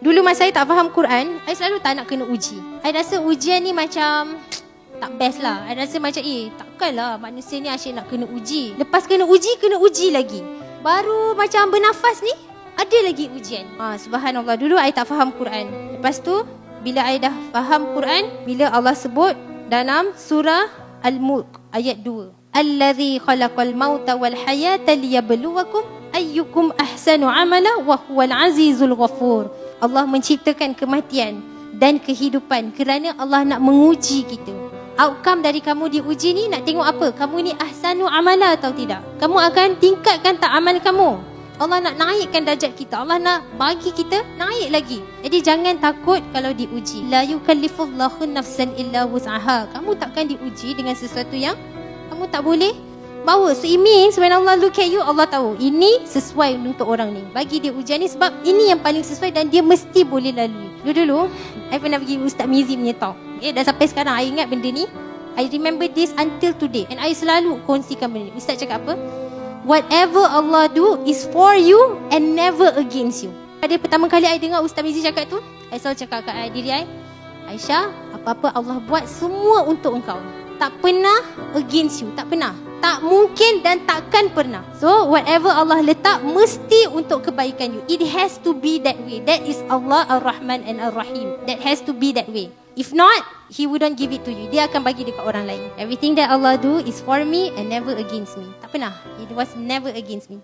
Dulu masa saya tak faham Quran, saya selalu tak nak kena uji. Saya rasa ujian ni macam tak best lah. Saya rasa macam takkanlah manusia ni asyik nak kena uji. Lepas kena uji lagi. Baru macam bernafas ni ada lagi ujian. Subhanallah, dulu saya tak faham Quran. Lepas tu bila saya dah faham Quran, bila Allah sebut dalam surah Al-Mulk ayat 2, Allazi khalaqal mauta wal hayata liyabluwakum ayyukum ahsanu amala wa huwal azizul ghafur. Allah menciptakan kematian dan kehidupan kerana Allah nak menguji kita. Outcome dari kamu diuji ni nak tengok apa? Kamu ni ahsanu amala atau tidak? Kamu akan tingkatkan tak amal kamu? Allah nak naikkan darjat kita. Allah nak bagi kita naik lagi. Jadi jangan takut kalau diuji. La yukallifullahu nafsan illa wus'aha. Kamu takkan diuji dengan sesuatu yang kamu tak boleh bawa. So it means when Allah look at you, Allah tahu ini sesuai untuk orang ni. Bagi dia ujian ni sebab ini yang paling sesuai dan dia mesti boleh lalui. Dulu I pernah pergi Ustaz Mizi punya talk. Dan sampai sekarang I ingat benda ni. I remember this until today. And I selalu kongsikan benda ni. Ustaz cakap apa? Whatever Allah do is for you and never against you. Pada pertama kali I dengar Ustaz Mizi cakap tu, I selalu cakap kat diri I, Aisyah, apa-apa Allah buat semua untuk engkau. Tak pernah against you. Tak pernah. Tak mungkin dan takkan pernah. So whatever Allah letak mesti untuk kebaikan you. It has to be that way. That is Allah Ar-Rahman and Ar-Rahim. That has to be that way. If not, He wouldn't give it to you. Dia akan bagi dekat orang lain. Everything that Allah do is for me and never against me. Tak pernah. It was never against me.